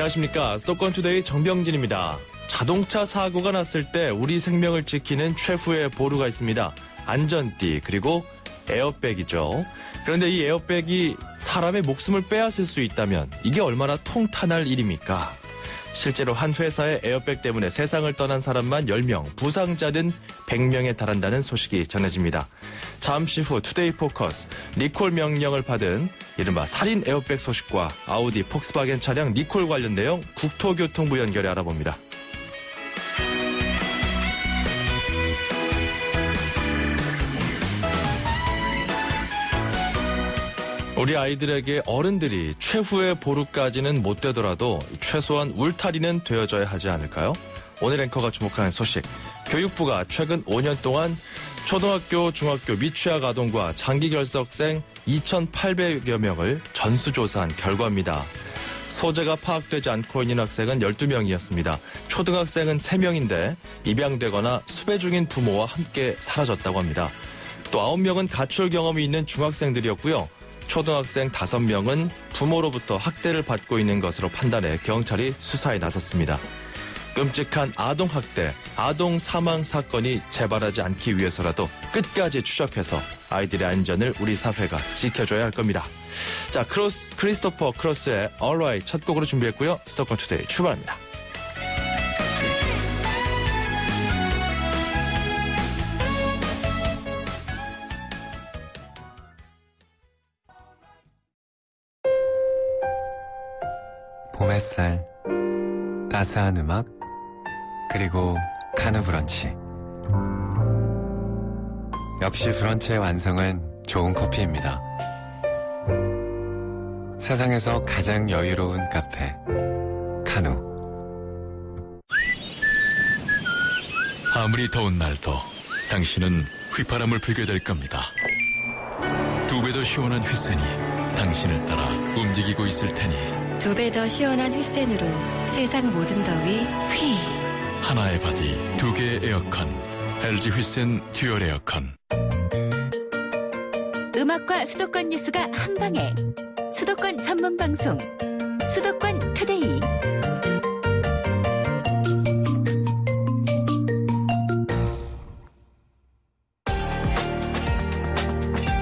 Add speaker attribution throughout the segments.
Speaker 1: 안녕하십니까. 수도권투데이 정병진입니다. 자동차 사고가 났을 때 우리 생명을 지키는 최후의 보루가 있습니다. 안전띠 그리고 에어백이죠. 그런데 이 에어백이 사람의 목숨을 빼앗을 수 있다면 이게 얼마나 통탄할 일입니까? 실제로 한 회사의 에어백 때문에 세상을 떠난 사람만 10명, 부상자는 100명에 달한다는 소식이 전해집니다. 잠시 후 투데이 포커스, 리콜 명령을 받은 이른바 살인 에어백 소식과 아우디 폭스바겐 차량 리콜 관련 내용 국토교통부 연결해 알아봅니다. 우리 아이들에게 어른들이 최후의 보루까지는 못 되더라도 최소한 울타리는 되어줘야 하지 않을까요? 오늘 앵커가 주목하는 소식. 교육부가 최근 5년 동안 초등학교, 중학교 미취학 아동과 장기 결석생 2,800여 명을 전수조사한 결과입니다. 소재가 파악되지 않고 있는 학생은 12명이었습니다. 초등학생은 3명인데 입양되거나 수배 중인 부모와 함께 사라졌다고 합니다. 또 9명은 가출 경험이 있는 중학생들이었고요. 초등학생 5명은 부모로부터 학대를 받고 있는 것으로 판단해 경찰이 수사에 나섰습니다. 끔찍한 아동학대, 아동 사망 사건이 재발하지 않기 위해서라도 끝까지 추적해서 아이들의 안전을 우리 사회가 지켜줘야 할 겁니다. 자, 크리스토퍼 크로스의 Alright 첫 곡으로 준비했고요. 수도권 투데이 출발합니다.
Speaker 2: 봄 햇살, 따스한 음악, 그리고 카누 브런치. 역시 브런치의 완성은 좋은 커피입니다. 세상에서 가장 여유로운 카페, 카누.
Speaker 3: 아무리 더운 날도 당신은 휘파람을 불게 될 겁니다. 2배 더 시원한 휘센이 당신을 따라 움직이고 있을 테니
Speaker 4: 2배 더 시원한 휘센으로 세상 모든 더위 휘.
Speaker 3: 하나의 바디, 2개의 에어컨. LG 휘센 듀얼 에어컨.
Speaker 4: 음악과 수도권 뉴스가 한 방에. 수도권 전문 방송. 수도권 투데이.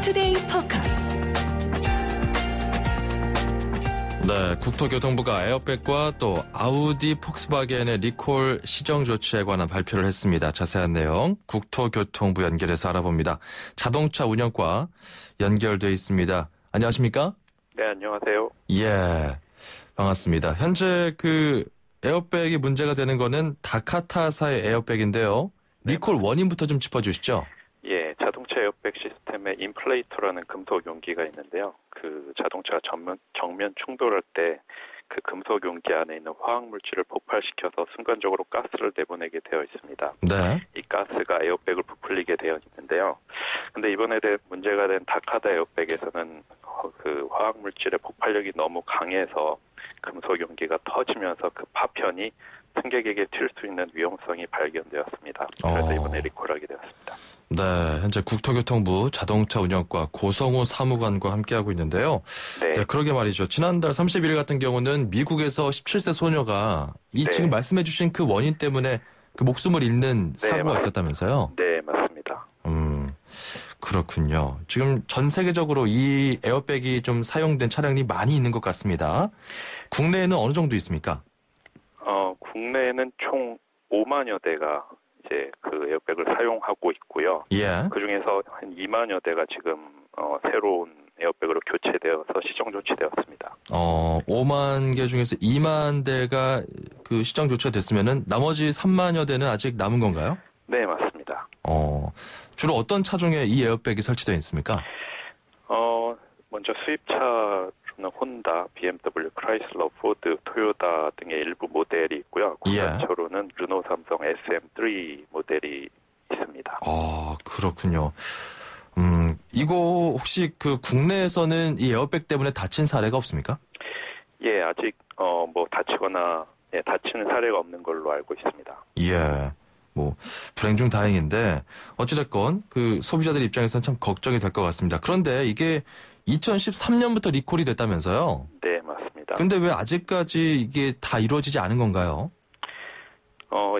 Speaker 4: 투데이 포커스.
Speaker 1: 네, 국토교통부가 에어백과 또 아우디 폭스바겐의 리콜 시정 조치에 관한 발표를 했습니다. 자세한 내용 국토교통부 연결해서 알아봅니다. 자동차 운영과 연결돼 있습니다. 안녕하십니까?
Speaker 5: 네, 안녕하세요.
Speaker 1: 예, 반갑습니다. 현재 그 에어백이 문제가 되는 거는 다카타사의 에어백인데요. 리콜 원인부터 좀 짚어주시죠.
Speaker 5: 예, 자동차 에어백 시스템에 인플레이터라는 금속 용기가 있는데요. 그 자동차가 정면 충돌할 때 그 금속 용기 안에 있는 화학 물질을 폭발시켜서 순간적으로 가스를 내보내게 되어 있습니다.
Speaker 1: 네.
Speaker 5: 이 가스가 에어백을 부풀리게 되어 있는데요. 근데 이번에 문제가 된 다카다 에어백에서는 그 화학 물질의 폭발력이 너무 강해서 금속 용기가 터지면서 그 파편이 승객에게 튈 수 있는 위험성이 발견되었습니다. 그래서 이번에 리콜하게 되었습니다.
Speaker 1: 네, 현재 국토교통부 자동차 운영과 고성우 사무관과 함께하고 있는데요. 네, 그러게 말이죠. 지난달 31일 같은 경우는 미국에서 17세 소녀가 지금 말씀해 주신 그 원인 때문에 그 목숨을 잃는 사고가 있었다면서요?
Speaker 5: 네, 맞습니다.
Speaker 1: 그렇군요. 지금 전 세계적으로 이 에어백이 좀 사용된 차량이 많이 있는 것 같습니다. 국내에는 어느 정도 있습니까?
Speaker 5: 국내에는 총 5만여 대가 이제 그 에어백을 사용하고 있고요.
Speaker 1: 예.
Speaker 5: 그 중에서 한 2만여 대가 지금 새로운 에어백으로 교체되어서 시정 조치되었습니다.
Speaker 1: 5만 개 중에서 2만 대가 그 시정 조치가 됐으면은 나머지 3만여 대는 아직 남은 건가요?
Speaker 5: 네, 맞습니다.
Speaker 1: 주로 어떤 차종에 이 에어백이 설치되어 있습니까?
Speaker 5: 먼저 수입차로는 혼다, BMW, 크라이슬러, 포드, 토요타 등의 일부 모델이 있고요. 국산차로는 르노, 삼성, SM3 모델이 있습니다.
Speaker 1: 그렇군요. 이거 혹시 그 국내에서는 이 에어백 때문에 다친 사례가 없습니까?
Speaker 5: 예, 아직 다치거나 다치는 사례가 없는 걸로 알고 있습니다.
Speaker 1: 예. 불행 중 다행인데 어찌됐건 그 소비자들 입장에서는 참 걱정이 될 것 같습니다. 그런데 이게 2013년부터 리콜이 됐다면서요?
Speaker 5: 네, 맞습니다.
Speaker 1: 근데 왜 아직까지 이게 다 이루어지지 않은 건가요?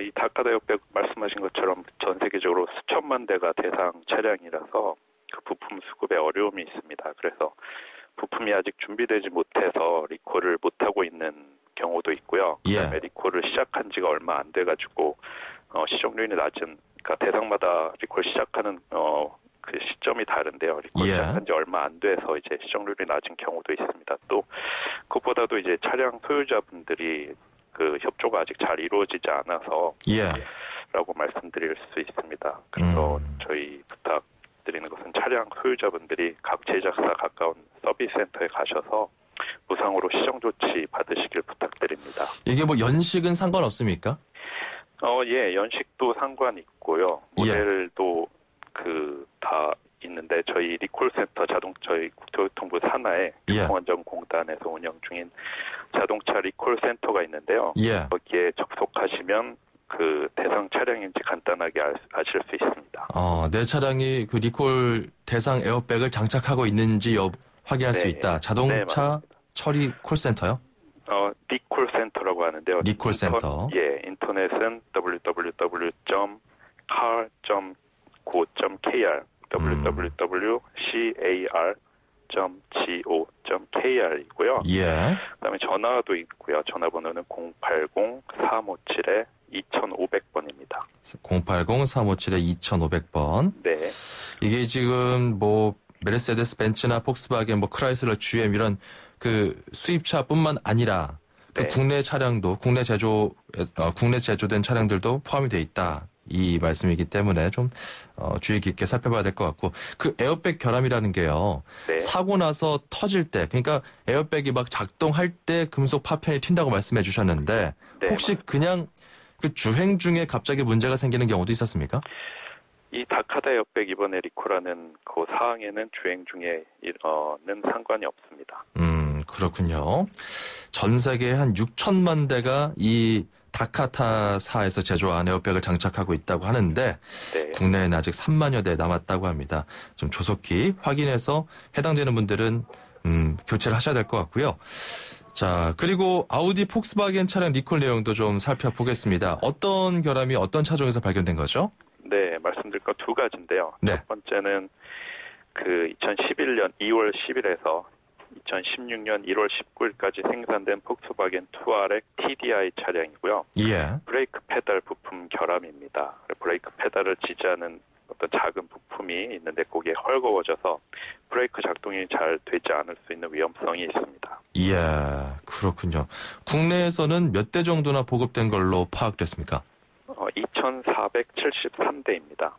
Speaker 5: 이 다카다 에어백 말씀하신 것처럼 전 세계적으로 수천만 대가 대상 차량이라서 그 부품 수급에 어려움이 있습니다. 그래서 부품이 아직 준비되지 못해서 리콜을 못하고 있는 경우도 있고요. 그다음에 리콜을 시작한 지가 얼마 안 돼가지고 시정률이 낮은, 그러니까 대상마다 리콜 시작하는 그 시점이 다른데요. 리콜 시작한 지 얼마 안 돼서 이제 시정률이 낮은 경우도 있습니다. 또 그것보다도 이제 차량 소유자분들이 그 협조가 아직 잘 이루어지지 않아서 라고 말씀드릴 수 있습니다. 그래서 저희 부탁드리는 것은 차량 소유자분들이 각 제작사 가까운 서비스 센터에 가셔서 무상으로 시정 조치 받으시길 부탁드립니다.
Speaker 1: 이게 뭐 연식은 상관없습니까?
Speaker 5: 예, 연식도 상관 있고요. 모델도 다 있는데 저희 리콜센터 저희 국토교통부 산하에 교통안전공단에서 운영 중인 자동차 리콜센터가 있는데요. 거기에 접속하시면 그 대상 차량인지 간단하게 아실 수 있습니다.
Speaker 1: 내 차량이 그 리콜 대상 에어백을 장착하고 있는지 확인할 수 있다. 자동차 처리 콜센터요?
Speaker 5: 리콜센터라고 하는데요.
Speaker 1: 리콜센터.
Speaker 5: 인터넷은 www.car.go.kr www.car.go.kr이고요. 그다음에 전화도 있고요. 전화번호는 080-357-2500번입니다.
Speaker 1: 080-357-2500번.
Speaker 5: 네.
Speaker 1: 이게 지금 뭐 메르세데스 벤츠나 폭스바겐, 뭐 크라이슬러, GM 이런 그 수입차뿐만 아니라 그 국내 차량도 국내 제조된 차량들도 포함이 돼 있다. 이 말씀이기 때문에 좀 주의 깊게 살펴봐야 될 것 같고, 그 에어백 결함이라는 게요. 사고 나서 터질 때, 그러니까 에어백이 막 작동할 때 금속 파편이 튄다고 말씀해 주셨는데 혹시 그냥 그 주행 중에 갑자기 문제가 생기는 경우도 있었습니까?
Speaker 5: 이 다카다 에어백 이번에 리콜하는 그 사항에는 주행 중에는 상관이 없습니다.
Speaker 1: 그렇군요. 전 세계에 한 6천만 대가 이 다카타사에서 제조한 에어백을 장착하고 있다고 하는데 국내에는 아직 3만여 대 남았다고 합니다. 좀 조속히 확인해서 해당되는 분들은 교체를 하셔야 될 것 같고요. 자, 그리고 아우디 폭스바겐 차량 리콜 내용도 좀 살펴보겠습니다. 어떤 결함이 어떤 차종에서 발견된 거죠?
Speaker 5: 네, 말씀드릴 거 두 가지인데요. 첫 번째는 그 2011년 2월 10일에서 2016년 1월 19일까지 생산된 폭스바겐 투아렉 TDI 차량이고요. 브레이크 페달 부품 결함입니다. 브레이크 페달을 지지하는 어떤 작은 부품이 있는데 그게 헐거워져서 브레이크 작동이 잘 되지 않을 수 있는 위험성이 있습니다.
Speaker 1: 그렇군요. 국내에서는 몇 대 정도나 보급된 걸로 파악됐습니까?
Speaker 5: 2,473대입니다.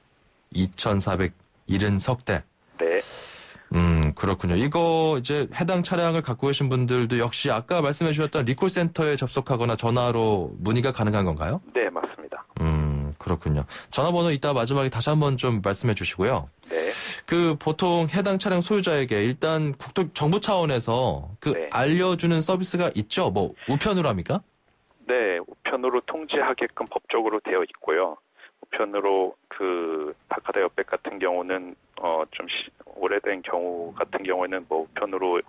Speaker 1: 2,470대.
Speaker 5: 네.
Speaker 1: 그렇군요. 이거 이제 해당 차량을 갖고 계신 분들도 역시 아까 말씀해 주셨던 리콜센터에 접속하거나 전화로 문의가 가능한 건가요?
Speaker 5: 네, 맞습니다.
Speaker 1: 그렇군요. 전화번호 이따 마지막에 다시 한번 좀 말씀해 주시고요.
Speaker 5: 네.
Speaker 1: 그 보통 해당 차량 소유자에게 일단 정부 차원에서 알려주는 서비스가 있죠? 뭐 우편으로 합니까?
Speaker 5: 네, 우편으로 통지하게끔 법적으로 되어 있고요. 우편으로 그 다카다 에어백 같은 경우는 좀 오래된 경우 같은 경우에는 뭐 우편으로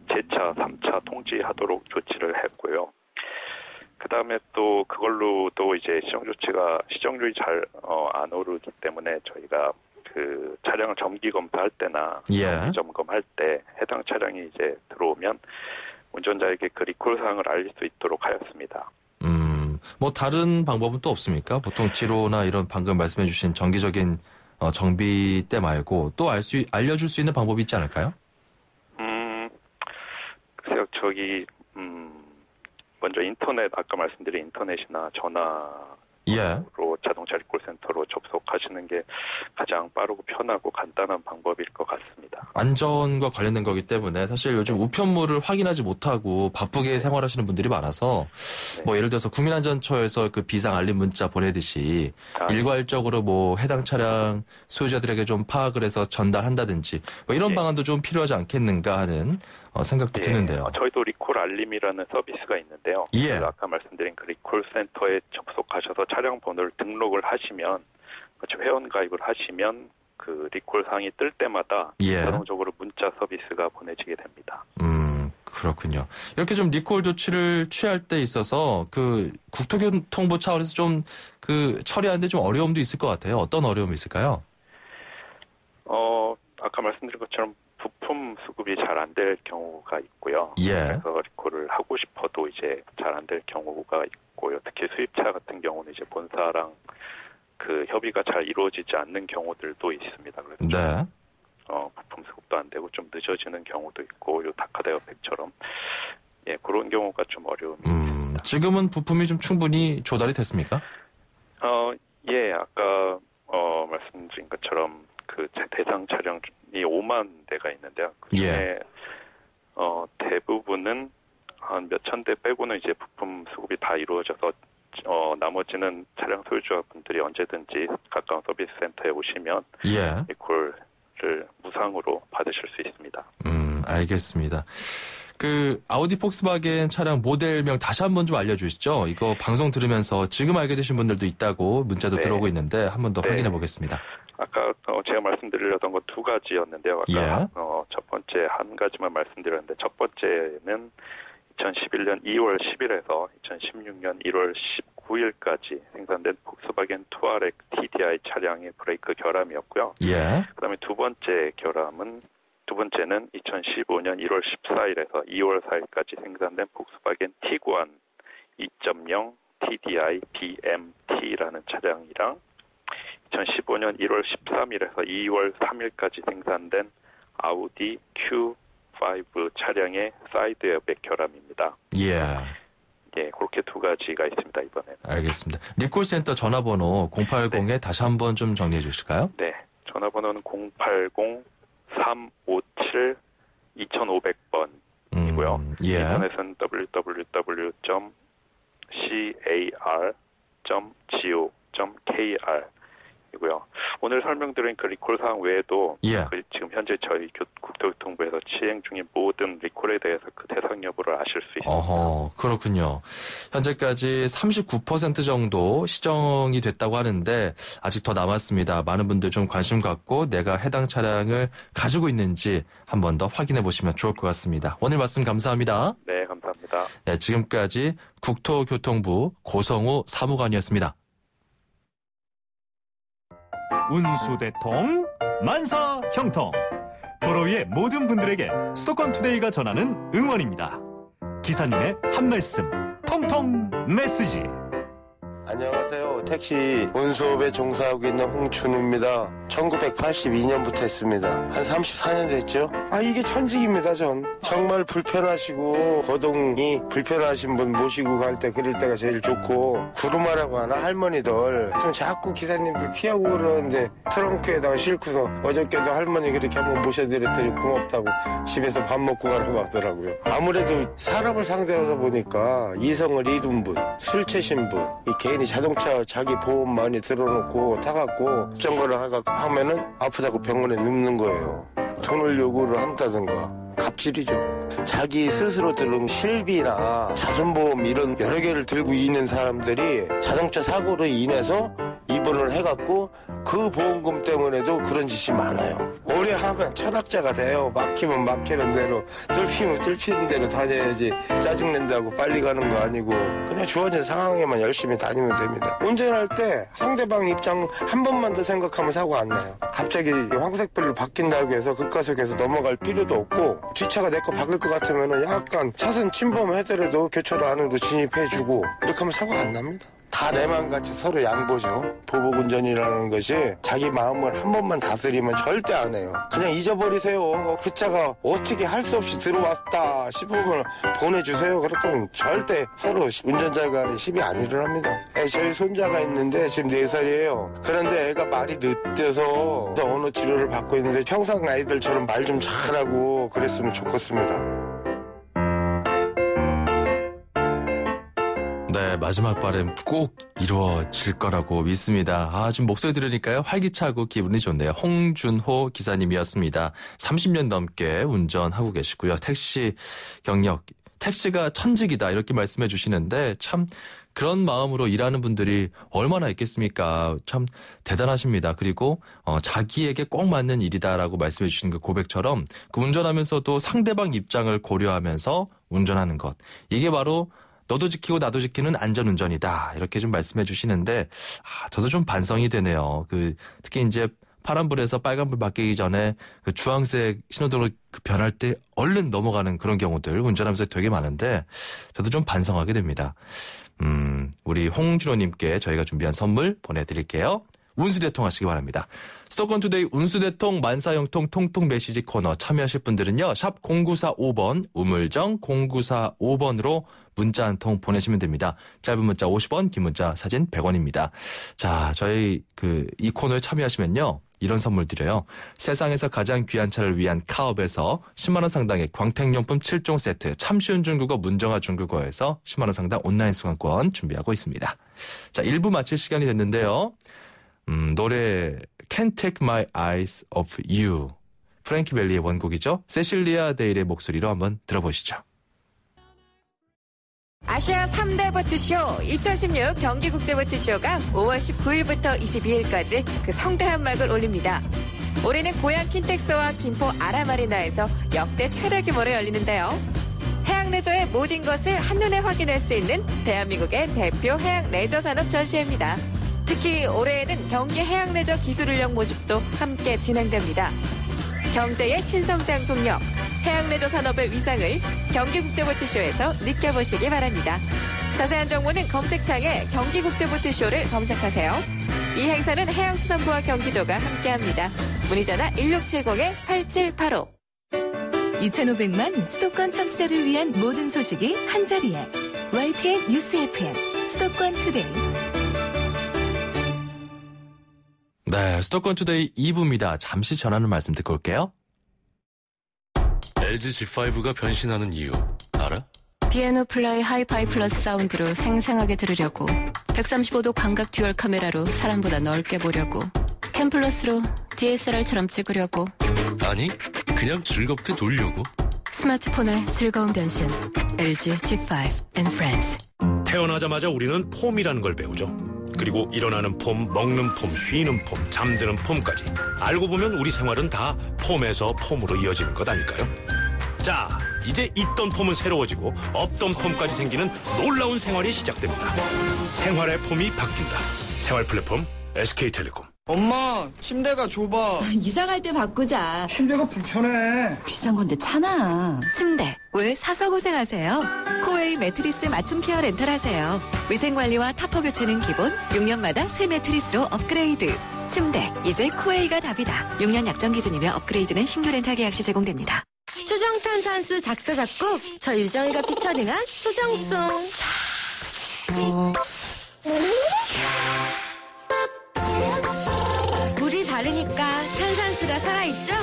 Speaker 5: 재차, 3차 통지하도록 조치를 했고요. 그 다음에 또 그걸로도 이제 시정률이 잘 안 오르기 때문에 저희가 그 차량을 정기 검사할 때나 정기 점검할 때 해당 차량이 이제 들어오면 운전자에게 그 리콜 사항을 알릴 수 있도록 하였습니다.
Speaker 1: 뭐 다른 방법은 또 없습니까? 보통 지로나 이런 방금 말씀해 주신 정기적인 정비 때 말고 또 알려줄 수 있는 방법이 있지 않을까요?
Speaker 5: 글쎄요, 먼저 아까 말씀드린 인터넷이나 전화로 자동차 리콜센터로 접속하시는 게 가장 빠르고 편하고 간단한 방법일 것 같습니다.
Speaker 1: 안전과 관련된 거기 때문에 사실 요즘 우편물을 확인하지 못하고 바쁘게 생활하시는 분들이 많아서 뭐 예를 들어서 국민안전처에서 그 비상 알림 문자 보내듯이 일괄적으로 뭐 해당 차량 소유자들에게 좀 파악을 해서 전달한다든지 뭐 이런 방안도 좀 필요하지 않겠는가 하는 생각도 드는데요.
Speaker 5: 저희도 리콜 알림이라는 서비스가 있는데요. 아까 말씀드린 그 리콜 센터에 접속하셔서 차량 번호를 등록을 하시면 회원 가입을 하시면 그 리콜 사항이 뜰 때마다 자동적으로 문자 서비스가 보내지게 됩니다.
Speaker 1: 그렇군요. 이렇게 좀 리콜 조치를 취할 때 있어서 그 국토교통부 차원에서 좀 그 처리하는데 좀 어려움도 있을 것 같아요. 어떤 어려움이 있을까요?
Speaker 5: 아까 말씀드린 것처럼 부품 수급이 잘 안 될 경우가 있고요.
Speaker 1: 예.
Speaker 5: 그래서 리콜을 하고 싶어도 이제 잘 안 될 경우가 있고요. 특히 수입차 같은 경우는 이제 본사랑 그 협의가 잘 이루어지지 않는 경우들도 있습니다. 그래서
Speaker 1: 네.
Speaker 5: 부품 수급도 안 되고 좀 늦어지는 경우도 있고, 요 다카다이어백처럼 예, 그런 경우가 좀 어려움이 있습니다.
Speaker 1: 지금은 부품이 좀 충분히 조달이 됐습니까?
Speaker 5: 예, 아까 말씀드린 것처럼 그 대상 차량이 5만 대가 있는데요. 그중에
Speaker 1: 예.
Speaker 5: 대부분은 한 몇천 대 빼고는 이제 부품 수급이 다 이루어져서 나머지는 차량 소유주분들이 언제든지 가까운 서비스 센터에 오시면
Speaker 1: 예.
Speaker 5: 리콜을 무상으로 받으실 수 있습니다.
Speaker 1: 알겠습니다. 그 아우디 폭스바겐 차량 모델명 다시 한번 좀 알려주시죠. 이거 방송 들으면서 지금 알게 되신 분들도 있다고 문자도
Speaker 5: 네.
Speaker 1: 들어오고 있는데 한 번 더
Speaker 5: 네.
Speaker 1: 확인해 보겠습니다.
Speaker 5: 아까 제가 말씀드리려던 건 두 가지였는데요. 아까
Speaker 1: 예.
Speaker 5: 첫 번째 한 가지만 말씀드렸는데, 첫 번째는 2011년 2월 10일에서 2016년 1월 19일까지 생산된 폭스바겐 투아렉 TDI 차량의 브레이크 결함이었고요.
Speaker 1: 예.
Speaker 5: 그다음에 두 번째는 2015년 1월 14일에서 2월 4일까지 생산된 폭스바겐 티구안 2.0 TDI BMT라는 차량이랑 2015년 1월 13일에서 2월 3일까지 생산된 아우디 Q5 차량의 사이드 에어백 결함입니다.
Speaker 1: 예.
Speaker 5: 예, 그렇게 두 가지가 있습니다, 이번에는.
Speaker 1: 알겠습니다. 리콜센터 전화번호 080에
Speaker 5: 네.
Speaker 1: 다시 한번 좀 정리해 주실까요?
Speaker 5: 네, 전화번호는 080-357-2500번이고요.
Speaker 1: 예.
Speaker 5: 인터넷은 www.car.go.kr 이고요. 오늘 설명드린 그 리콜 사항 외에도
Speaker 1: 예.
Speaker 5: 지금 현재 저희 국토교통부에서 시행 중인 모든 리콜에 대해서 그 대상 여부를 아실 수 있습니다.
Speaker 1: 어허, 그렇군요. 현재까지 39% 정도 시정이 됐다고 하는데 아직 더 남았습니다. 많은 분들 좀 관심 갖고 내가 해당 차량을 가지고 있는지 한 번 더 확인해 보시면 좋을 것 같습니다. 오늘 말씀 감사합니다.
Speaker 5: 네, 감사합니다.
Speaker 1: 네, 지금까지 국토교통부 고성우 사무관이었습니다.
Speaker 6: 운수대통, 만사형통. 도로 위의 모든 분들에게 수도권 투데이가 전하는 응원입니다. 기사님의 한 말씀, 통통 메시지.
Speaker 7: 안녕하세요. 택시 운수업에 종사하고 있는 홍춘우입니다. 1982년부터 했습니다. 한 34년 됐죠? 이게 천직입니다, 전. 정말 불편하시고 거동이 불편하신 분 모시고 갈 때 그럴 때가 제일 좋고, 구루마라고 하나 할머니들 좀 자꾸 기사님들 피하고 그러는데 트렁크에다가 싣고서 어저께도 할머니 그렇게 한번 모셔드렸더니 고맙다고 집에서 밥 먹고 가라고 하더라고요. 아무래도 사람을 상대하다 보니까 이성을 잃은 분, 술 채신 분, 괜히 자동차 자기 보험 많이 들어놓고 타갖고 정거를 하면은 아프다고 병원에 눕는 거예요. 돈을 요구를 한다든가 갑질이죠. 자기 스스로 들은 실비나 자손보험 이런 여러 개를 들고 있는 사람들이 자동차 사고로 인해서 입원을 해갖고 그 보험금 때문에도 그런 짓이 많아요. 오래 하면 철학자가 돼요. 막히면 막히는 대로, 뚫히면 뚫히는 대로 다녀야지. 짜증낸다고 빨리 가는 거 아니고 그냥 주어진 상황에만 열심히 다니면 됩니다. 운전할 때 상대방 입장 한 번만 더 생각하면 사고 안 나요. 갑자기 황색불로 바뀐다고 해서 급가속에서 넘어갈 필요도 없고, 뒷차가 내 거 박을 것 같으면 약간 차선 침범하더라도 교차로 안으로 진입해주고 이렇게 하면 사고 안 납니다. 다 내 맘같이 서로 양보죠. 보복운전이라는 것이 자기 마음을 한 번만 다스리면 절대 안 해요. 그냥 잊어버리세요. 그 차가 어떻게 할 수 없이 들어왔다 싶으면 보내주세요. 그렇게 하면 절대 서로 운전자 간에 시비 안 일어납니다. 저희 손자가 있는데 지금 4살이에요. 그런데 애가 말이 늦대서 언어 치료를 받고 있는데 평상 아이들처럼 말 좀 잘하고 그랬으면 좋겠습니다.
Speaker 1: 네, 마지막 바람 꼭 이루어질 거라고 믿습니다. 지금 목소리 들으니까요, 활기차고 기분이 좋네요. 홍준호 기사님이었습니다. 30년 넘게 운전하고 계시고요. 택시 경력, 택시가 천직이다 이렇게 말씀해 주시는데 참 그런 마음으로 일하는 분들이 얼마나 있겠습니까? 참 대단하십니다. 그리고 자기에게 꼭 맞는 일이다라고 말씀해 주신 그 고백처럼 그 운전하면서도 상대방 입장을 고려하면서 운전하는 것. 이게 바로 너도 지키고 나도 지키는 안전운전이다. 이렇게 좀 말씀해 주시는데 저도 좀 반성이 되네요. 특히 이제 파란불에서 빨간불 바뀌기 전에 그 주황색 신호등으로 변할 때 얼른 넘어가는 그런 경우들 운전하면서 되게 많은데 저도 좀 반성하게 됩니다. 우리 홍준호님께 저희가 준비한 선물 보내드릴게요. 운수대통 하시기 바랍니다. 수도권투데이 운수대통 만사형통 통통 메시지 코너 참여하실 분들은요. 샵 0945번 우물정 0945번으로 문자 한 통 보내시면 됩니다. 짧은 문자 50원, 긴 문자 사진 100원입니다. 자, 저희 이 코너에 참여하시면요. 이런 선물 드려요. 세상에서 가장 귀한 차를 위한 카업에서 10만 원 상당의 광택용품 7종 세트, 참 쉬운 중국어 문정아 중국어에서 10만 원 상당 온라인 수강권 준비하고 있습니다. 자, 1부 마칠 시간이 됐는데요. 노래 Can't Take My Eyes Off You, 프랭키 벨리의 원곡이죠. 세실리아 데일의 목소리로 한번 들어보시죠.
Speaker 8: 아시아 3대 보트쇼 2016 경기국제보트쇼가 5월 19일부터 22일까지 그 성대한 막을 올립니다. 올해는 고향 킨텍스와 김포 아라마리나에서 역대 최대 규모로 열리는데요. 해양 레저의 모든 것을 한눈에 확인할 수 있는 대한민국의 대표 해양 레저 산업 전시회입니다. 특히 올해에는 경기 해양 레저 기술인력 모집도 함께 진행됩니다. 경제의 신성장 동력, 해양 레저 산업의 위상을 경기국제보트쇼에서 느껴보시기 바랍니다. 자세한 정보는 검색창에 경기국제보트쇼를 검색하세요. 이 행사는 해양수산부와 경기도가 함께합니다. 문의전화 1670-8785.
Speaker 4: 2,500만 수도권 청취자를 위한 모든 소식이 한자리에 YTN 뉴스 FM 수도권 투데이.
Speaker 1: 네, 수도권 투데이 2부입니다. 잠시 전하는 말씀 듣고 올게요.
Speaker 3: LG G5가 변신하는 이유 알아?
Speaker 9: 피아노 플라이 하이파이 플러스 사운드로 생생하게 들으려고, 135도 광각 듀얼 카메라로 사람보다 넓게 보려고, 캠 플러스로 DSLR처럼 찍으려고.
Speaker 3: 아니, 그냥 즐겁게 놀려고.
Speaker 9: 스마트폰의 즐거운 변신, LG G5 and Friends.
Speaker 10: 태어나자마자 우리는 폼이라는 걸 배우죠. 그리고 일어나는 폼, 먹는 폼, 쉬는 폼, 잠드는 폼까지. 알고 보면 우리 생활은 다 폼에서 폼으로 이어지는 것 아닐까요? 자, 이제 있던 폼은 새로워지고 없던 폼까지 생기는 놀라운 생활이 시작됩니다. 생활의 폼이 바뀐다. 생활 플랫폼 SK텔레콤.
Speaker 11: 엄마, 침대가 좁아.
Speaker 12: 이사 갈 때 바꾸자.
Speaker 11: 침대가 불편해.
Speaker 12: 비싼 건데 참아.
Speaker 4: 침대 왜 사서 고생하세요? 코웨이 매트리스 맞춤 케어 렌탈 하세요. 위생관리와 타퍼 교체는 기본, 6년마다 새 매트리스로 업그레이드. 침대 이제 코웨이가 답이다. 6년 약정 기준이며 업그레이드는 신규 렌탈 계약 시 제공됩니다.
Speaker 12: 초정탄산수 작사 작곡 저 유정이가 피처링한 초정송. 물이 다르니까 탄산수가 살아있죠?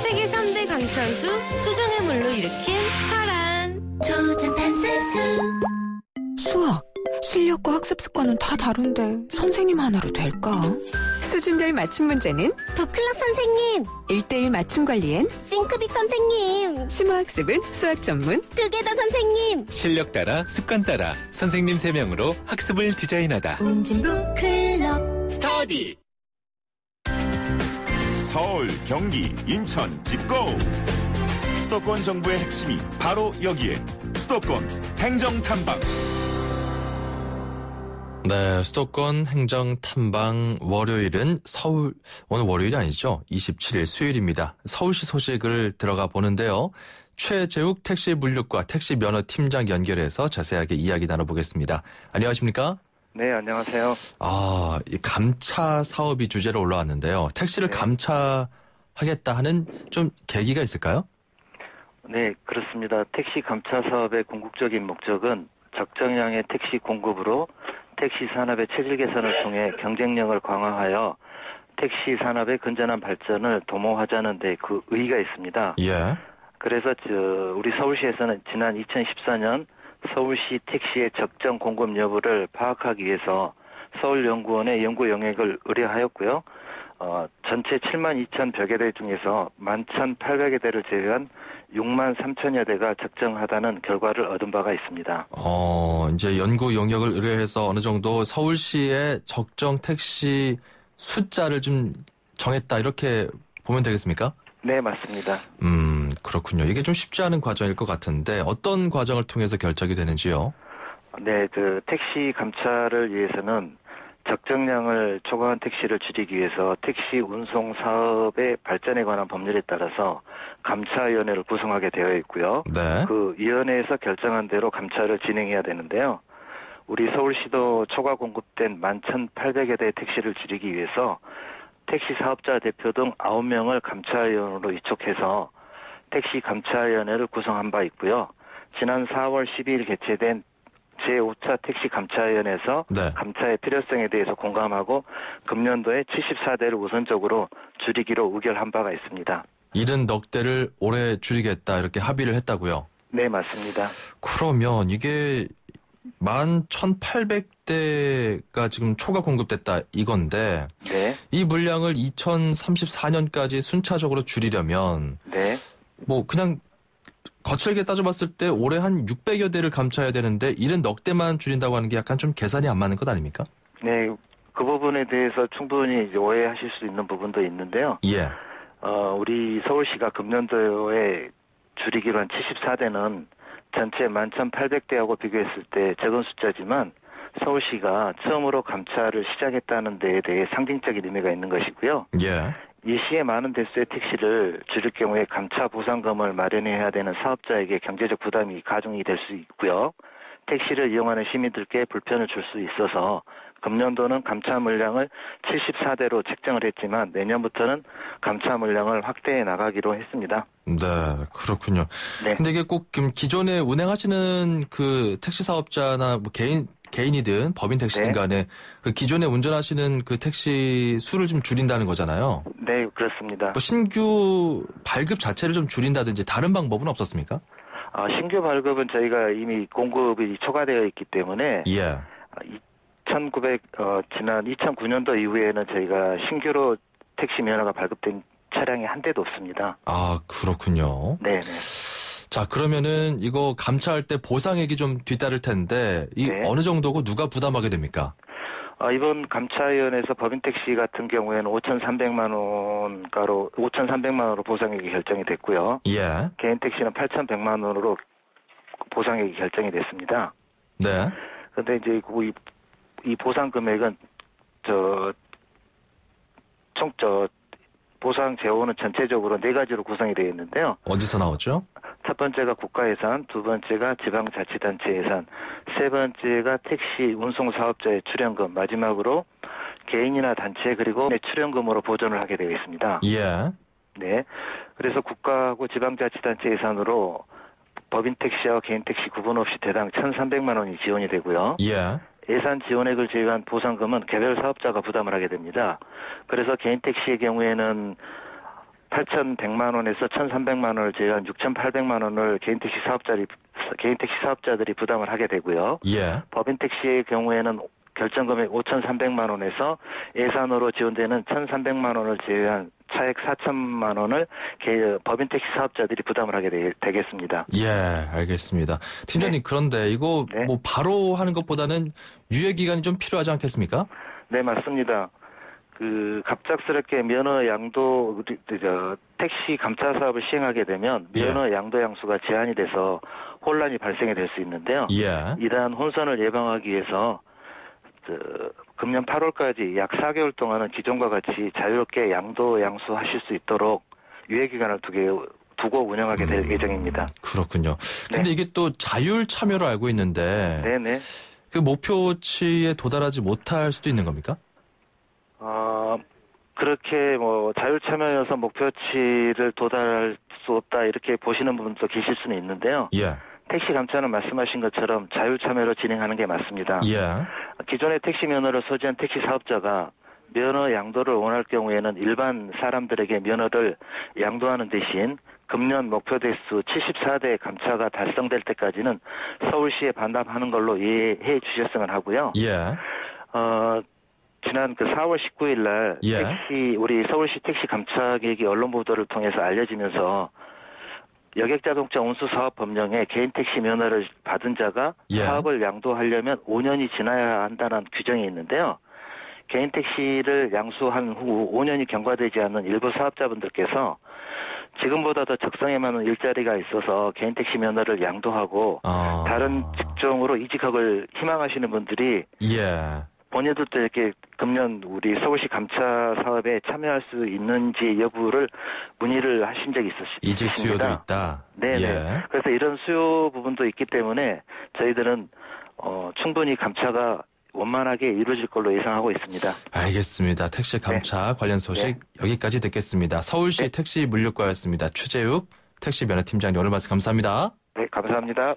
Speaker 12: 세계 3대 강탄수 초정의 물로 일으킨 파란 초정탄산수.
Speaker 13: 수학, 실력과 학습 습관은 다 다른데 선생님 하나로 될까?
Speaker 4: 수준별 맞춤 문제는
Speaker 12: 북클럽 선생님,
Speaker 4: 1:1 맞춤 관리엔
Speaker 12: 싱크빅 선생님,
Speaker 4: 심화학습은 수학 전문
Speaker 12: 투게더 선생님.
Speaker 2: 실력 따라 습관 따라 선생님 3명으로 학습을 디자인하다.
Speaker 12: 운진 북클럽
Speaker 2: 스터디.
Speaker 14: 서울, 경기, 인천, 집고. 수도권 정부의 핵심이 바로 여기에. 수도권 행정탐방.
Speaker 1: 네, 수도권 행정탐방 월요일은 오늘 월요일이 아니죠. 27일 수요일입니다. 서울시 소식을 들어가 보는데요. 최재욱 택시 물류과 택시 면허 팀장 연결해서 자세하게 이야기 나눠보겠습니다. 안녕하십니까?
Speaker 5: 네, 안녕하세요.
Speaker 1: 이 감차 사업이 주제로 올라왔는데요. 택시를 감차하겠다 하는 좀 계기가 있을까요?
Speaker 5: 네, 그렇습니다. 택시 감차 사업의 궁극적인 목적은 적정량의 택시 공급으로 택시 산업의 체질 개선을 통해 경쟁력을 강화하여 택시 산업의 건전한 발전을 도모하자는 데 그 의의가 있습니다.
Speaker 1: 예.
Speaker 5: 그래서 우리 서울시에서는 지난 2014년 서울시 택시의 적정 공급 여부를 파악하기 위해서 서울연구원에 연구 영역을 의뢰하였고요.
Speaker 15: 전체 72,100여 대 중에서 11,800여 대를 제외한 6만 3천여 대가 적정하다는 결과를 얻은 바가 있습니다.
Speaker 1: 이제 연구 용역을 의뢰해서 어느 정도 서울시의 적정 택시 숫자를 좀 정했다 이렇게 보면 되겠습니까?
Speaker 15: 네, 맞습니다.
Speaker 1: 그렇군요. 이게 좀 쉽지 않은 과정일 것 같은데 어떤 과정을 통해서 결정이 되는지요?
Speaker 15: 네, 택시 감차를 위해서는 적정량을 초과한 택시를 줄이기 위해서 택시 운송 사업의 발전에 관한 법률에 따라서 감차위원회를 구성하게 되어 있고요.
Speaker 1: 네.
Speaker 15: 그 위원회에서 결정한 대로 감차를 진행해야 되는데요. 우리 서울시도 초과 공급된 11,800여 대의 택시를 줄이기 위해서 택시 사업자 대표 등 9명을 감차위원으로 위촉해서 택시 감차위원회를 구성한 바 있고요. 지난 4월 12일 개최된 제5차 택시 감차위원회에서
Speaker 1: 네.
Speaker 15: 감차의 필요성에 대해서 공감하고 금년도에 74대를 우선적으로 줄이기로 의결한 바가 있습니다.
Speaker 1: 70넉 대를 올해 줄이겠다 이렇게 합의를 했다고요?
Speaker 15: 네, 맞습니다.
Speaker 1: 그러면 이게 11,800대가 지금 초과 공급됐다 이건데
Speaker 15: 네.
Speaker 1: 이 물량을 2034년까지 순차적으로 줄이려면
Speaker 15: 네.
Speaker 1: 뭐 그냥 거칠게 따져봤을 때 올해 한 600여 대를 감차해야 되는데 70넉 대만 줄인다고 하는 게 약간 좀 계산이 안 맞는 것 아닙니까?
Speaker 15: 네, 그 부분에 대해서 충분히 이제 오해하실 수 있는 부분도 있는데요.
Speaker 1: 예.
Speaker 15: 우리 서울시가 금년도에 줄이기로 한 74대는 전체 11,800대하고 비교했을 때 적은 숫자지만 서울시가 처음으로 감차를 시작했다는 데에 대해 상징적인 의미가 있는 것이고요.
Speaker 1: 예.
Speaker 15: 이 시에 많은 대수의 택시를 줄일 경우에 감차 보상금을 마련해야 되는 사업자에게 경제적 부담이 가중이 될 수 있고요. 택시를 이용하는 시민들께 불편을 줄 수 있어서 금년도는 감차 물량을 74대로 책정을 했지만 내년부터는 감차 물량을 확대해 나가기로 했습니다.
Speaker 1: 네, 그렇군요.
Speaker 15: 네.
Speaker 1: 근데 이게 꼭 기존에 운행하시는 그 택시 사업자나 뭐 개인이든 법인 택시든 간에 그 기존에 운전하시는 그 택시 수를 좀 줄인다는 거잖아요.
Speaker 15: 네, 그렇습니다.
Speaker 1: 뭐 신규 발급 자체를 좀 줄인다든지 다른 방법은 없었습니까?
Speaker 15: 신규 발급은 저희가 이미 공급이 초과되어 있기 때문에
Speaker 1: 예.
Speaker 15: 지난 2009년도 이후에는 저희가 신규로 택시 면허가 발급된 차량이 한 대도 없습니다.
Speaker 1: 아, 그렇군요.
Speaker 15: 네.
Speaker 1: 자, 그러면은 이거 감차할 때 보상액이 좀 뒤따를 텐데 이 어느 정도고 누가 부담하게 됩니까?
Speaker 15: 이번 감차위원회에서 법인 택시 같은 경우에는 5,300만 원으로 보상액이 결정이 됐고요.
Speaker 1: 예.
Speaker 15: 개인 택시는 8,100만 원으로 보상액이 결정이 됐습니다.
Speaker 1: 네.
Speaker 15: 그런데 이제 이 보상 금액은 보상 재원은 전체적으로 4가지로 구성이 되어 있는데요.
Speaker 1: 어디서 나오죠?
Speaker 15: 첫 번째가 국가 예산, 두 번째가 지방자치단체 예산, 세 번째가 택시 운송 사업자의 출연금, 마지막으로 개인이나 단체 그리고 출연금으로 보존을 하게 되어 있습니다.
Speaker 1: 예.
Speaker 15: 네. 그래서 국가하고 지방자치단체 예산으로 법인 택시와 개인 택시 구분 없이 대당 1,300만 원이 지원이 되고요.
Speaker 1: 예.
Speaker 15: 예산 지원액을 제외한 보상금은 개별 사업자가 부담을 하게 됩니다. 그래서 개인 택시의 경우에는 8,100만 원에서 1,300만 원을 제외한 6,800만 원을 개인 택시 사업자들이 부담을 하게 되고요.
Speaker 1: 예.
Speaker 15: 법인 택시의 경우에는 결정금액 5,300만 원에서 예산으로 지원되는 1,300만 원을 제외한 차액 4천만 원을 법인 택시 사업자들이 부담을 하게 되겠습니다.
Speaker 1: 예, 알겠습니다. 팀장님, 그런데 이거 뭐 바로 하는 것보다는 유예 기간이 좀 필요하지 않겠습니까?
Speaker 15: 네, 맞습니다. 갑작스럽게 면허 양도, 택시 감차 사업을 시행하게 되면 면허 양도 양수가 제한이 돼서 혼란이 발생이 될 수 있는데요.
Speaker 1: 예.
Speaker 15: 이러한 혼선을 예방하기 위해서 금년 8월까지 약 4개월 동안은 기존과 같이 자유롭게 양도 양수하실 수 있도록 유예 기간을 두고 운영하게 될 예정입니다.
Speaker 1: 그렇군요. 근데 이게 또 자율 참여로 알고 있는데
Speaker 15: 네네.
Speaker 1: 그 목표치에 도달하지 못할 수도 있는 겁니까?
Speaker 15: 그렇게 자율 참여여서 목표치를 도달할 수 없다 이렇게 보시는 분도 계실 수는 있는데요.
Speaker 1: 예.
Speaker 15: 택시 감차는 말씀하신 것처럼 자율 참여로 진행하는 게 맞습니다.
Speaker 1: 예.
Speaker 15: 기존의 택시 면허를 소지한 택시 사업자가 면허 양도를 원할 경우에는 일반 사람들에게 면허를 양도하는 대신 금년 목표 대수 74대 감차가 달성될 때까지는 서울시에 반납하는 걸로 이해해 주셨으면 하고요.
Speaker 1: 예.
Speaker 15: 지난 그 4월 19일 날 택시 우리 서울시 택시 감차 계획이 언론 보도를 통해서 알려지면서 여객자동차 운수 사업 법령에 개인 택시 면허를 받은 자가 사업을 양도하려면 5년이 지나야 한다는 규정이 있는데요. 개인 택시를 양수한 후 5년이 경과되지 않는 일부 사업자분들께서 지금보다 더 적성에 맞는 일자리가 있어서 개인 택시 면허를 양도하고 다른 직종으로 이직하길 희망하시는 분들이 본인들도 이렇게 금년 우리 서울시 감차 사업에 참여할 수 있는지 여부를 문의를 하신 적이 있으십니다.
Speaker 1: 이직 수요도 있다.
Speaker 15: 네. 그래서 이런 수요 부분도 있기 때문에 저희들은 충분히 감차가 원만하게 이루어질 걸로 예상하고 있습니다.
Speaker 1: 알겠습니다. 택시 감차 관련 소식 여기까지 듣겠습니다. 서울시 택시 물류과였습니다. 최재욱 택시 면허팀장님 오늘 말씀 감사합니다.
Speaker 15: 네, 감사합니다.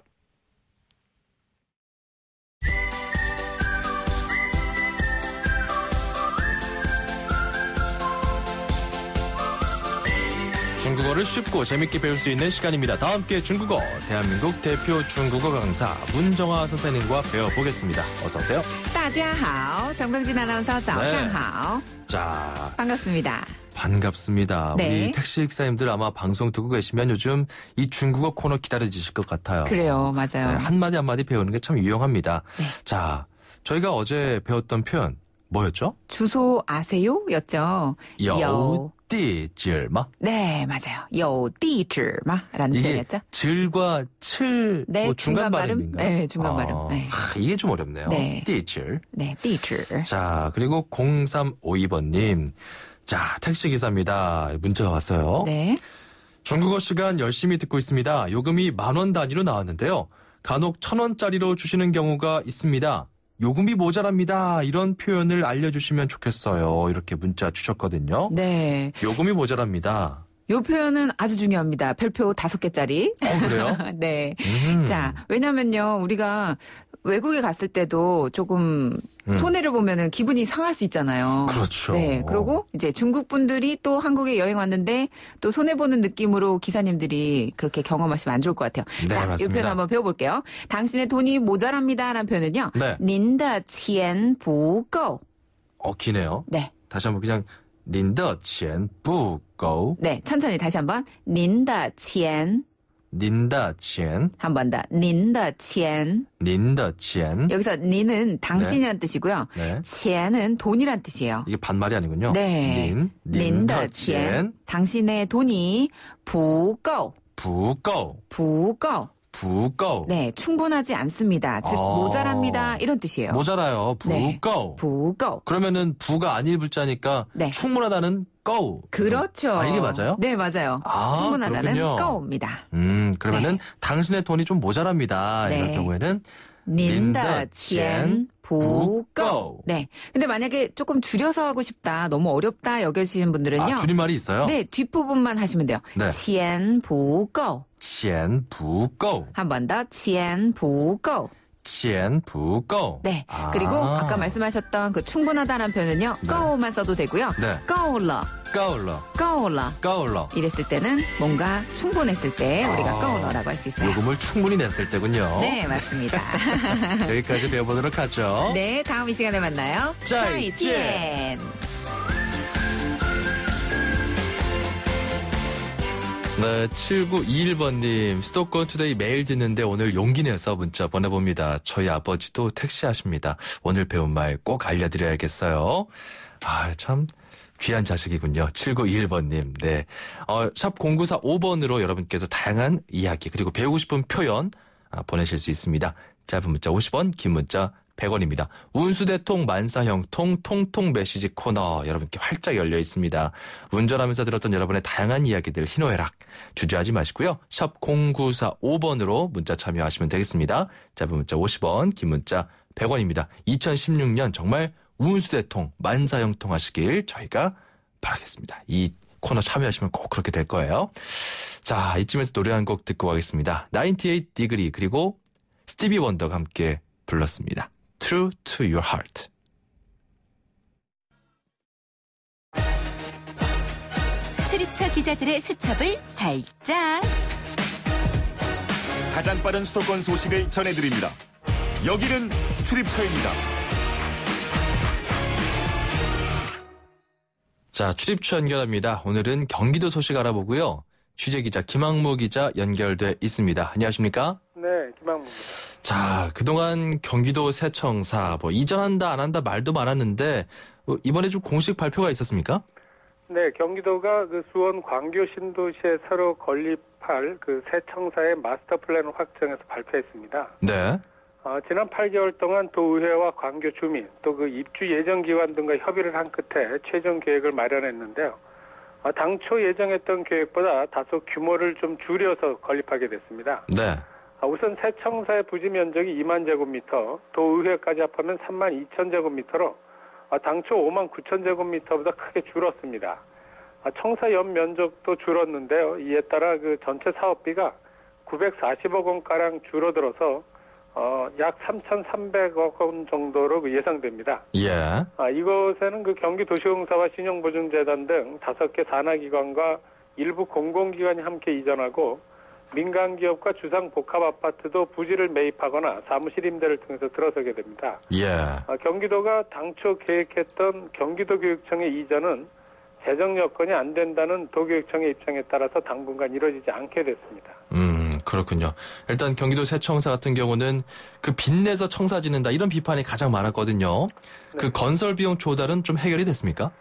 Speaker 1: 중국어를 쉽고 재밌게 배울 수 있는 시간입니다. 다 함께 중국어, 대한민국 대표 중국어 강사 문정아 선생님과 배워보겠습니다. 어서 오세요.
Speaker 13: 大家好, 정병진 아나운서 早上好.
Speaker 1: 자,
Speaker 13: 반갑습니다.
Speaker 1: 반갑습니다.
Speaker 13: 네.
Speaker 1: 우리 택시 기사님들 아마 방송 듣고 계시면 요즘 이 중국어 코너 기다려지실 것 같아요.
Speaker 13: 그래요, 맞아요.
Speaker 1: 네, 한마디 한마디 배우는 게 참 유용합니다. 자, 저희가 어제 배웠던 표현 뭐였죠?
Speaker 13: 주소 아세요? 였죠.
Speaker 1: 有地址吗?
Speaker 13: 네, 맞아요. 有地址吗? 라는
Speaker 1: 이게
Speaker 13: 표현이었죠.
Speaker 1: 질과 칠 뭐 중간 발음인가요?
Speaker 13: 네, 중간 발음. 네.
Speaker 1: 이게 좀 어렵네요.
Speaker 13: 네.
Speaker 1: 地址.
Speaker 13: 네, 地址.
Speaker 1: 자, 그리고 0352번님. 자, 택시기사입니다. 문자가 왔어요.
Speaker 13: 네.
Speaker 1: 중국어 시간 열심히 듣고 있습니다. 요금이 10,000원 단위로 나왔는데요. 간혹 1,000원짜리로 주시는 경우가 있습니다. 요금이 모자랍니다. 이런 표현을 알려주시면 좋겠어요. 이렇게 문자 주셨거든요.
Speaker 13: 네.
Speaker 1: 요금이 모자랍니다.
Speaker 13: 요 표현은 아주 중요합니다. 별표 5개짜리.
Speaker 1: 그래요?
Speaker 13: 네. 자, 왜냐면요. 우리가 외국에 갔을 때도 조금 손해를 보면은 기분이 상할 수 있잖아요.
Speaker 1: 그렇죠.
Speaker 13: 네. 그리고 이제 중국 분들이 또 한국에 여행 왔는데 또 손해보는 느낌으로 기사님들이 그렇게 경험하시면 안 좋을 것 같아요.
Speaker 1: 네,
Speaker 13: 자,
Speaker 1: 맞습니다.
Speaker 13: 이 표현 한번 배워볼게요. 당신의 돈이 모자랍니다. 라는 표현은요.
Speaker 1: 네.
Speaker 13: 您的钱不够.
Speaker 1: 기네요.
Speaker 13: 네.
Speaker 1: 다시 한번 그냥 您的钱不够.
Speaker 13: 네. 천천히 다시 한번. 您的钱.
Speaker 1: 您的钱.
Speaker 13: 한 번 더. 您的钱.
Speaker 1: 您的钱.
Speaker 13: 여기서 您은 당신이란 뜻이고요.
Speaker 1: 네.
Speaker 13: 钱은 돈이란 뜻이에요.
Speaker 1: 이게 반말이 아니군요.
Speaker 13: 네.
Speaker 1: 您的钱.
Speaker 13: 당신의 돈이 不够.
Speaker 1: 不够.
Speaker 13: 不够.
Speaker 1: 不够.
Speaker 13: 네, 충분하지 않습니다. 즉 모자랍니다. 이런 뜻이에요.
Speaker 1: 모자라요. 不够.
Speaker 13: 不够.
Speaker 1: 그러면은 부가 아닐 불자니까 충분하다는 够.
Speaker 13: 그렇죠.
Speaker 1: 이게 맞아요?
Speaker 13: 네, 맞아요. 충분하다는
Speaker 1: 그렇군요.
Speaker 13: 够입니다.
Speaker 1: 그러면은 당신의 돈이 좀 모자랍니다.
Speaker 13: 네.
Speaker 1: 이럴 경우에는
Speaker 13: 您的钱不够. 네. 근데 만약에 조금 줄여서 하고 싶다, 너무 어렵다 여겨지시는 분들은요.
Speaker 1: 줄임말이 있어요?
Speaker 13: 네, 뒷부분만 하시면 돼요.
Speaker 1: 네.
Speaker 13: 钱不够.
Speaker 1: 钱不够.
Speaker 13: 한 번 더. 钱不够.
Speaker 1: 钱不够.
Speaker 13: 네. 그리고 아까 말씀하셨던 그 충분하다는 표현은요. 够만 써도 되고요.
Speaker 1: 네.
Speaker 13: 够了.
Speaker 1: 够了.
Speaker 13: 够了.
Speaker 1: 够了.
Speaker 13: 이랬을 때는 뭔가 충분했을 때 우리가 够了라고 할 수 있어요.
Speaker 1: 요금을 충분히 냈을 때군요.
Speaker 13: 네, 맞습니다.
Speaker 1: 여기까지 배워보도록 하죠.
Speaker 13: 네, 다음 이 시간에 만나요.
Speaker 1: 再见. 네, 7921번님, 수도권 투데이 매일 듣는데 오늘 용기 내서 문자 보내봅니다. 저희 아버지도 택시 하십니다. 오늘 배운 말 꼭 알려드려야겠어요. 참 귀한 자식이군요. 7921번님. 네. 샵 0945번으로 여러분께서 다양한 이야기, 그리고 배우고 싶은 표현 보내실 수 있습니다. 짧은 문자 50원, 긴 문자 100원입니다. 운수대통 만사형통 통통 메시지 코너 여러분께 활짝 열려 있습니다. 운전하면서 들었던 여러분의 다양한 이야기들 희노애락 주저하지 마시고요. 샵 0945번으로 문자 참여하시면 되겠습니다. 짧은 문자 50원, 긴 문자 100원입니다. 2016년 정말 운수대통 만사형통 하시길 저희가 바라겠습니다. 이 코너 참여하시면 꼭 그렇게 될 거예요. 자, 이쯤에서 노래 한 곡 듣고 가겠습니다. 98 Degree 그리고 스티비 원더가 함께 불렀습니다. True to your heart.
Speaker 16: 출입처 기자들의 수첩을 살짝.
Speaker 14: 가장 빠른 수도권 소식을 전해드립니다. 여기는 출입처입니다.
Speaker 1: 자, 출입처 연결합니다. 오늘은 경기도 소식 알아보고요. 취재기자 김학무 기자 연결돼 있습니다. 안녕하십니까?
Speaker 17: 네, 김학무입니다.
Speaker 1: 자, 그동안 경기도 새청사 이전한다 안 한다 말도 많았는데 이번에 좀 공식 발표가 있었습니까?
Speaker 17: 네, 경기도가 그 수원 광교 신도시에 새로 건립할 그 새청사의 마스터 플랜을 확정해서 발표했습니다.
Speaker 1: 네.
Speaker 17: 지난 8개월 동안 도의회와 광교 주민 또 그 입주 예정 기관 등과 협의를 한 끝에 최종 계획을 마련했는데요. 당초 예정했던 계획보다 다소 규모를 좀 줄여서 건립하게 됐습니다.
Speaker 1: 네.
Speaker 17: 우선 새청사의 부지 면적이 2만 제곱미터, 도의회까지 합하면 3만 2천 제곱미터로 당초 5만 9천 제곱미터보다 크게 줄었습니다. 청사 연 면적도 줄었는데요. 이에 따라 그 전체 사업비가 940억 원가량 줄어들어서 약 3,300억 원 정도로 예상됩니다.
Speaker 1: 예.
Speaker 17: 이곳에는 그 경기도시공사와 신용보증재단 등 5개 산하기관과 일부 공공기관이 함께 이전하고 민간기업과 주상복합아파트도 부지를 매입하거나 사무실 임대를 통해서 들어서게 됩니다.
Speaker 1: 예.
Speaker 17: 경기도가 당초 계획했던 경기도교육청의 이전은 재정 여건이 안 된다는 도교육청의 입장에 따라서 당분간 이루어지지 않게 됐습니다.
Speaker 1: 그렇군요. 일단 경기도 새청사 같은 경우는 그 빚내서 청사 짓는다 이런 비판이 가장 많았거든요.
Speaker 17: 네.
Speaker 1: 그 건설 비용 조달은 좀 해결이 됐습니까?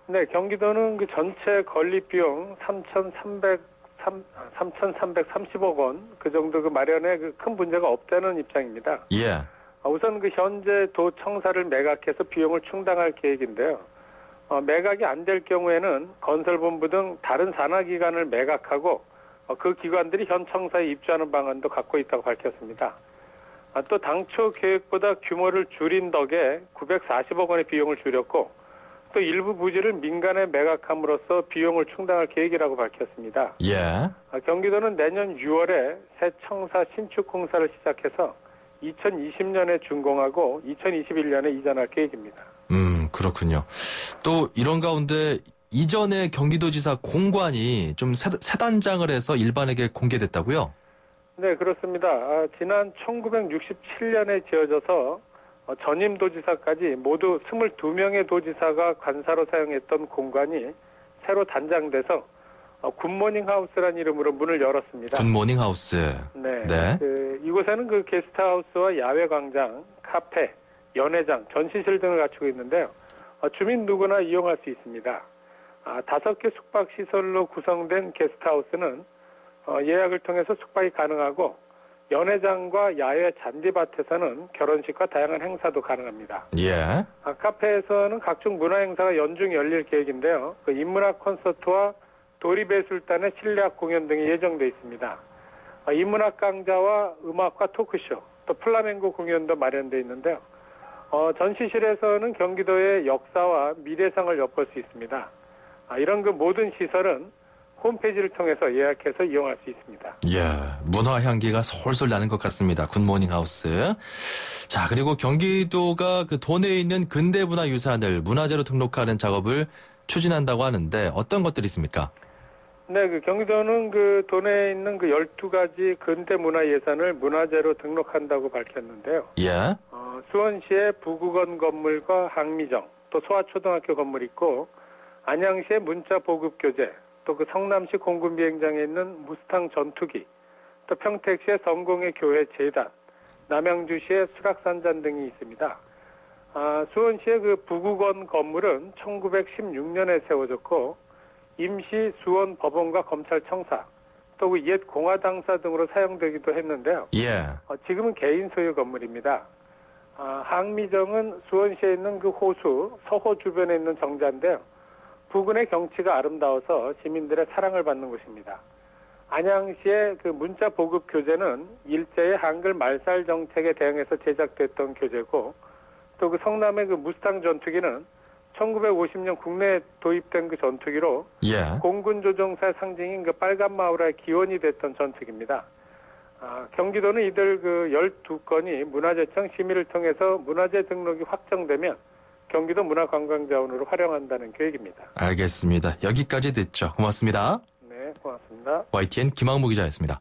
Speaker 17: 네, 경기도는 그 전체 건립 비용 3,330억 원 그 정도 그 마련에 그 큰 문제가 없다는 입장입니다.
Speaker 1: 예.
Speaker 17: 우선 그 현재 도 청사를 매각해서 비용을 충당할 계획인데요. 매각이 안 될 경우에는 건설본부 등 다른 산하기관을 매각하고 그 기관들이 현 청사에 입주하는 방안도 갖고 있다고 밝혔습니다. 또 당초 계획보다 규모를 줄인 덕에 940억 원의 비용을 줄였고 또 일부 부지를 민간에 매각함으로써 비용을 충당할 계획이라고 밝혔습니다.
Speaker 1: 예.
Speaker 17: 경기도는 내년 6월에 새 청사 신축 공사를 시작해서 2020년에 준공하고 2021년에 이전할 계획입니다.
Speaker 1: 그렇군요. 또 이런 가운데 이전에 경기도지사 공관이 좀 새 단장을 해서 일반에게 공개됐다고요?
Speaker 17: 네, 그렇습니다. 지난 1967년에 지어져서 전임 도지사까지 모두 22명의 도지사가 관사로 사용했던 공관이 새로 단장돼서 굿모닝 하우스라는 이름으로 문을 열었습니다.
Speaker 1: 굿모닝 하우스.
Speaker 17: 네.
Speaker 1: 네.
Speaker 17: 이곳에는 그 게스트하우스와 야외 광장, 카페, 연회장, 전시실 등을 갖추고 있는데요. 주민 누구나 이용할 수 있습니다. 5개 숙박시설로 구성된 게스트하우스는 예약을 통해서 숙박이 가능하고 연회장과 야외 잔디밭에서는 결혼식과 다양한 행사도 가능합니다.
Speaker 1: 예.
Speaker 17: 카페에서는 각종 문화행사가 연중 열릴 계획인데요. 그 인문학 콘서트와 도리배술단의 실내악 공연 등이 예정돼 있습니다. 인문학 강좌와 음악과 토크쇼, 또 플라멩고 공연도 마련돼 있는데요. 전시실에서는 경기도의 역사와 미래상을 엿볼 수 있습니다. 이런 그 모든 시설은 홈페이지를 통해서 예약해서 이용할 수 있습니다.
Speaker 1: 예, 문화 향기가 솔솔 나는 것 같습니다. 굿모닝 하우스. 자, 그리고 경기도가 그 도내에 있는 근대문화유산을 문화재로 등록하는 작업을 추진한다고 하는데 어떤 것들이 있습니까?
Speaker 17: 네, 그 경기도는 그 도내에 있는 그 12가지 근대문화예산을 문화재로 등록한다고 밝혔는데요.
Speaker 1: 예.
Speaker 17: 수원시의 부국원 건물과 항미정, 또 소아초등학교 건물이 있고 안양시의 문자보급교재, 또 그 성남시 공군비행장에 있는 무스탕 전투기, 또 평택시의 성공회 교회 재단, 남양주시의 수락산잔 등이 있습니다. 수원시의 그 부국원 건물은 1916년에 세워졌고 임시 수원 법원과 검찰청사, 또 그 옛 공화당사 등으로 사용되기도 했는데요.
Speaker 1: 예.
Speaker 17: 지금은 개인 소유 건물입니다. 항미정은 수원시에 있는 그 호수, 서호 주변에 있는 정자인데요. 부근의 경치가 아름다워서 시민들의 사랑을 받는 곳입니다. 안양시의 그 문자 보급 교재는 일제의 한글 말살 정책에 대응해서 제작됐던 교재고, 또 그 성남의 그 무스탕 전투기는 1950년 국내에 도입된 그 전투기로
Speaker 1: 예.
Speaker 17: 공군 조종사의 상징인 그 빨간 마우라의 기원이 됐던 전투기입니다. 경기도는 이들 그 12건이 문화재청 심의를 통해서 문화재 등록이 확정되면 경기도 문화관광자원으로 활용한다는 계획입니다.
Speaker 1: 알겠습니다. 여기까지 듣죠. 고맙습니다.
Speaker 17: 네, 고맙습니다.
Speaker 1: YTN 김학무 기자였습니다.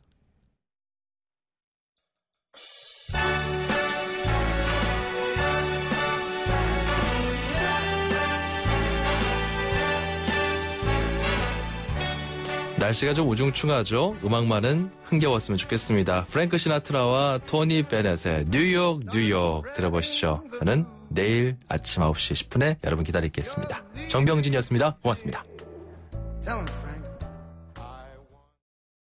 Speaker 1: 날씨가 좀 우중충하죠. 음악만은 흥겨웠으면 좋겠습니다. 프랭크 시나트라와 토니 베넷의 뉴욕 뉴욕 들어보시죠. 저는 내일 아침 9시 10분에 여러분 기다리겠습니다. 정병진이었습니다. 고맙습니다.
Speaker 11: Tell him, friend.